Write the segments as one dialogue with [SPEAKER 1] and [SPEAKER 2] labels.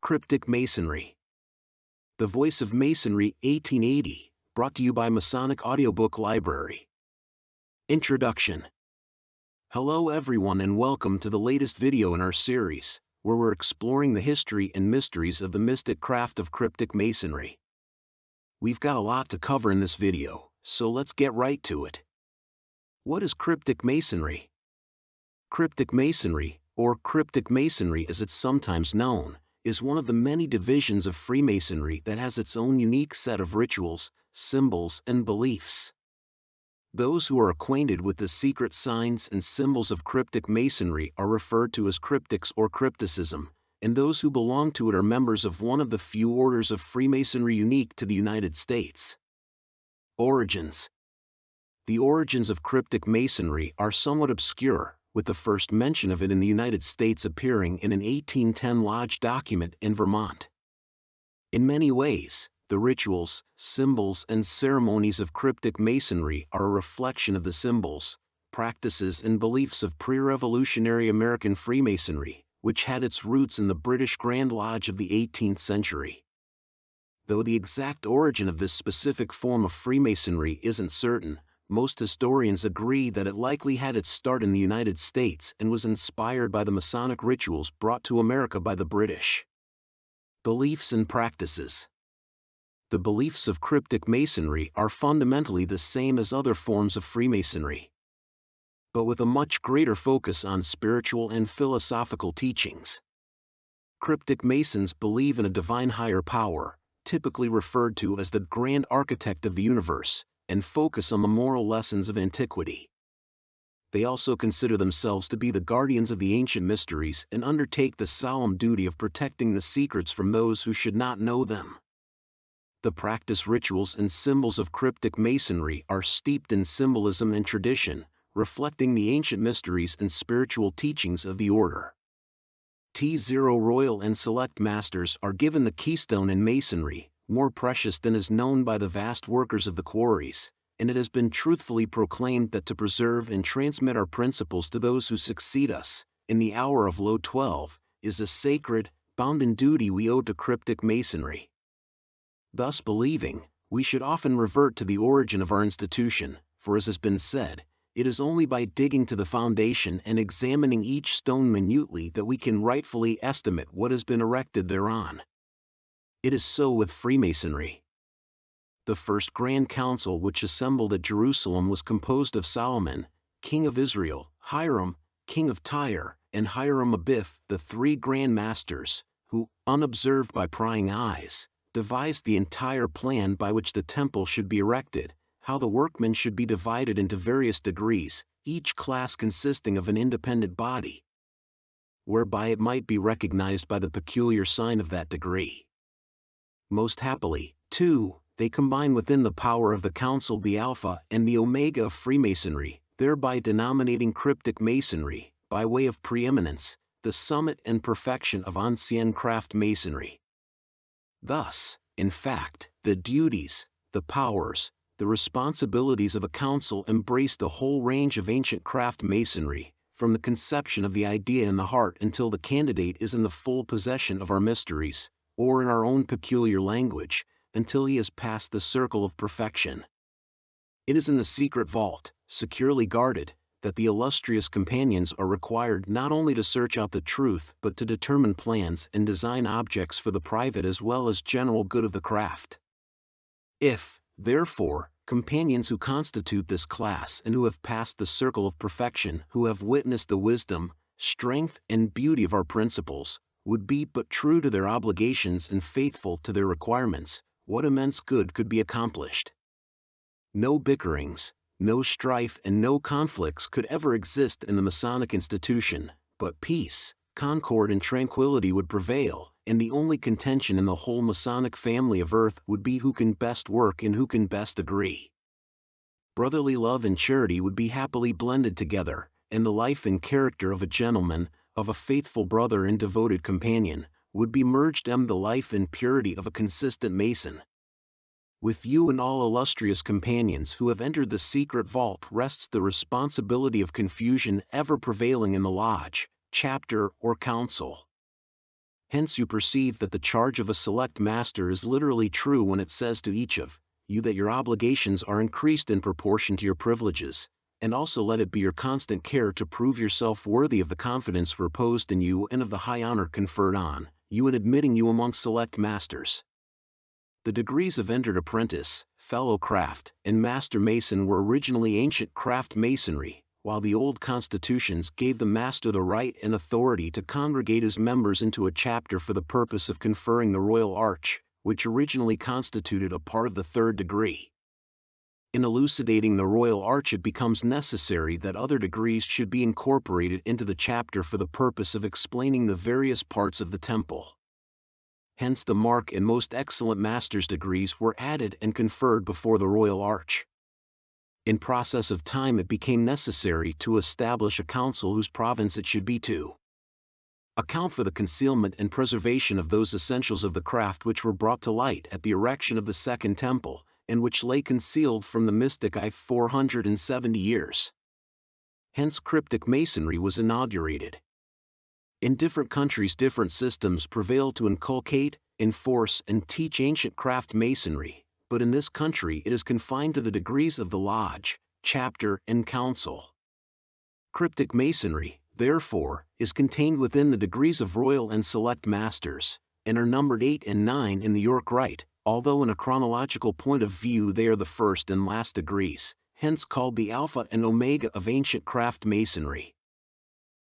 [SPEAKER 1] Cryptic Masonry. The Voice of Masonry, 1880, brought to you by Masonic Audiobook Library. Introduction. Hello everyone and welcome to the latest video in our series, where we're exploring the history and mysteries of the mystic craft of Cryptic Masonry. We've got a lot to cover in this video, so let's get right to it. What is Cryptic Masonry? Cryptic Masonry, or Cryptic Masonry as it's sometimes known, is one of the many divisions of Freemasonry that has its own unique set of rituals, symbols, and beliefs. Those who are acquainted with the secret signs and symbols of Cryptic Masonry are referred to as cryptics or crypticism, and those who belong to it are members of one of the few orders of Freemasonry unique to the United States. Origins. The origins of Cryptic Masonry are somewhat obscure, with the first mention of it in the United States appearing in an 1810 lodge document in Vermont. In many ways, the rituals, symbols, and ceremonies of Cryptic Masonry are a reflection of the symbols, practices, and beliefs of pre-revolutionary American Freemasonry, which had its roots in the British Grand Lodge of the 18th century. Though the exact origin of this specific form of Freemasonry isn't certain, most historians agree that it likely had its start in the United States and was inspired by the Masonic rituals brought to America by the British. Beliefs and practices. The beliefs of Cryptic Masonry are fundamentally the same as other forms of Freemasonry, but with a much greater focus on spiritual and philosophical teachings. Cryptic Masons believe in a divine higher power, typically referred to as the Grand Architect of the universe, and focus on the moral lessons of antiquity. They also consider themselves to be the guardians of the ancient mysteries and undertake the solemn duty of protecting the secrets from those who should not know them. The practice, rituals, and symbols of Cryptic Masonry are steeped in symbolism and tradition, reflecting the ancient mysteries and spiritual teachings of the order. T0 Royal and Select Masters are given the keystone in Masonry, more precious than is known by the vast workers of the quarries, and it has been truthfully proclaimed that to preserve and transmit our principles to those who succeed us, in the hour of low 12, is a sacred, bounden duty we owe to Cryptic Masonry. Thus believing, we should often revert to the origin of our institution, for as has been said, it is only by digging to the foundation and examining each stone minutely that we can rightfully estimate what has been erected thereon. It is so with Freemasonry. The first Grand Council which assembled at Jerusalem was composed of Solomon, king of Israel, Hiram, king of Tyre, and Hiram Abiff, the three Grand Masters, who, unobserved by prying eyes, devised the entire plan by which the temple should be erected, how the workmen should be divided into various degrees, each class consisting of an independent body, whereby it might be recognized by the peculiar sign of that degree. Most happily, too, they combine within the power of the Council the Alpha and the Omega of Freemasonry, thereby denominating Cryptic Masonry, by way of preeminence, the summit and perfection of Ancien Craft Masonry. Thus, in fact, the duties, the powers, the responsibilities of a council embrace the whole range of ancient craft Masonry, from the conception of the idea in the heart until the candidate is in the full possession of our mysteries, or in our own peculiar language, until he has passed the circle of perfection. It is in the secret vault, securely guarded, that the illustrious companions are required not only to search out the truth but to determine plans and design objects for the private as well as general good of the craft. If, therefore, companions who constitute this class and who have passed the circle of perfection, who have witnessed the wisdom, strength, and beauty of our principles, would be but true to their obligations and faithful to their requirements, what immense good could be accomplished. No bickerings, no strife, and no conflicts could ever exist in the Masonic institution, but peace, concord, and tranquility would prevail, and the only contention in the whole Masonic family of earth would be who can best work and who can best agree. Brotherly love and charity would be happily blended together, and the life and character of a gentleman, of a faithful brother and devoted companion, would be merged in the life and purity of a consistent Mason. With you and all illustrious companions who have entered the secret vault rests the responsibility of confusion ever prevailing in the lodge, chapter, or council. Hence you perceive that the charge of a select master is literally true when it says to each of you that your obligations are increased in proportion to your privileges, and also let it be your constant care to prove yourself worthy of the confidence reposed in you and of the high honor conferred on you in admitting you among select masters. The degrees of entered apprentice, fellow craft, and master mason were originally ancient craft masonry, while the old constitutions gave the master the right and authority to congregate his members into a chapter for the purpose of conferring the royal arch, which originally constituted a part of the third degree. In elucidating the royal arch, it becomes necessary that other degrees should be incorporated into the chapter for the purpose of explaining the various parts of the temple. Hence the mark and most excellent master's degrees were added and conferred before the royal arch. In process of time it became necessary to establish a council whose province it should be to account for the concealment and preservation of those essentials of the craft which were brought to light at the erection of the Second Temple, and which lay concealed from the mystic eye 470 years. Hence Cryptic Masonry was inaugurated. In different countries different systems prevail to inculcate, enforce and teach ancient craft masonry, but in this country it is confined to the degrees of the lodge, chapter and council. Cryptic Masonry, therefore, is contained within the degrees of royal and select masters, and are numbered 8 and 9 in the York Rite, although in a chronological point of view they are the first and last degrees, hence called the Alpha and Omega of ancient craft masonry.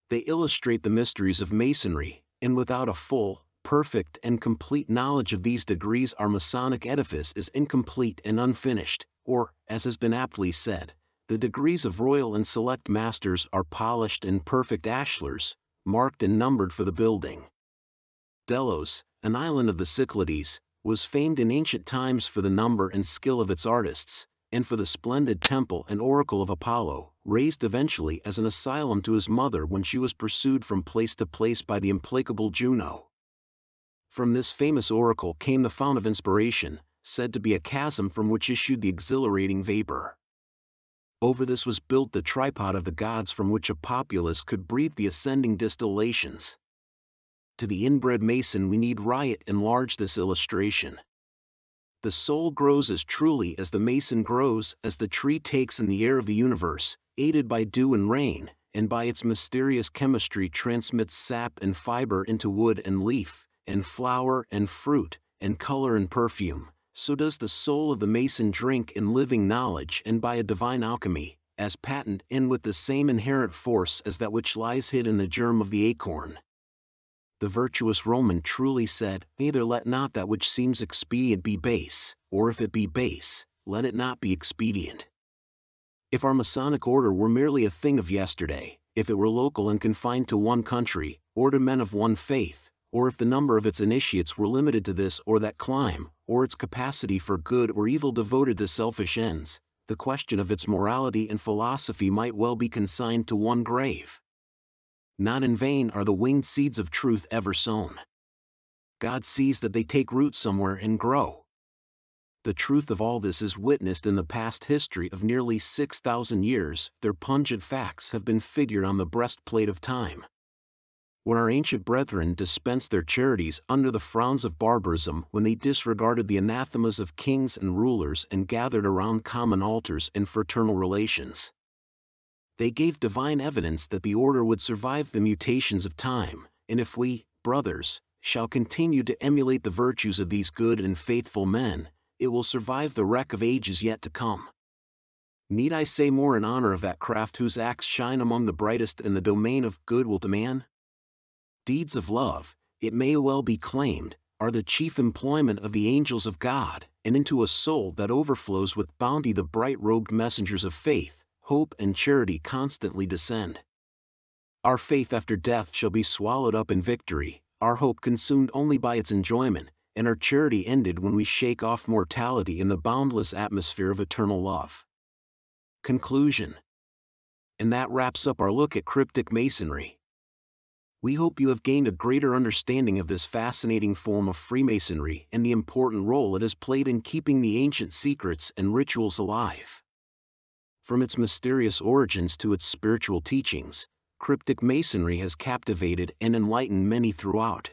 [SPEAKER 1] They illustrate the mysteries of masonry, and without a full, perfect and complete knowledge of these degrees our Masonic edifice is incomplete and unfinished, or, as has been aptly said, the degrees of royal and select masters are polished and perfect ashlars, marked and numbered for the building. Delos, an island of the Cyclades, was famed in ancient times for the number and skill of its artists, and for the splendid temple and oracle of Apollo, raised eventually as an asylum to his mother when she was pursued from place to place by the implacable Juno. From this famous oracle came the fount of inspiration, said to be a chasm from which issued the exhilarating vapor. Over this was built the tripod of the gods from which a populace could breathe the ascending distillations. To the inbred mason we need riot enlarge this illustration. The soul grows as truly as the mason grows, as the tree takes in the air of the universe, aided by dew and rain, and by its mysterious chemistry transmits sap and fiber into wood and leaf, and flower and fruit, and color and perfume. So does the soul of the mason drink in living knowledge and by a divine alchemy, as patent in with the same inherent force as that which lies hid in the germ of the acorn. The virtuous Roman truly said, "Neither let not that which seems expedient be base, or if it be base, let it not be expedient." If our Masonic order were merely a thing of yesterday, if it were local and confined to one country, or to men of one faith, or if the number of its initiates were limited to this or that clime, or its capacity for good or evil devoted to selfish ends, the question of its morality and philosophy might well be consigned to one grave. Not in vain are the winged seeds of truth ever sown. God sees that they take root somewhere and grow. The truth of all this is witnessed in the past history of nearly 6,000 years. Their pungent facts have been figured on the breastplate of time. When our ancient brethren dispensed their charities under the frowns of barbarism, when they disregarded the anathemas of kings and rulers and gathered around common altars in fraternal relations, they gave divine evidence that the order would survive the mutations of time, and if we, brothers, shall continue to emulate the virtues of these good and faithful men, it will survive the wreck of ages yet to come. Need I say more in honor of that craft whose acts shine among the brightest in the domain of good will to man? Deeds of love, it may well be claimed, are the chief employment of the angels of God, and into a soul that overflows with bounty the bright-robed messengers of faith, hope and charity constantly descend. Our faith after death shall be swallowed up in victory, our hope consumed only by its enjoyment, and our charity ended when we shake off mortality in the boundless atmosphere of eternal love. Conclusion. And that wraps up our look at Cryptic Masonry. We hope you have gained a greater understanding of this fascinating form of Freemasonry and the important role it has played in keeping the ancient secrets and rituals alive. From its mysterious origins to its spiritual teachings, Cryptic Masonry has captivated and enlightened many throughout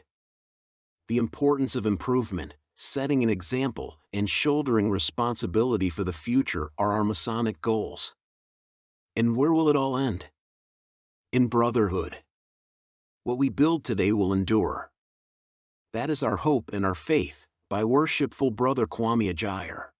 [SPEAKER 1] The importance of improvement, setting an example, and shouldering responsibility for the future are our Masonic goals. And where will it all end? In brotherhood. What we build today will endure. That is our hope and our faith, by Worshipful Brother Kwame Ajayi.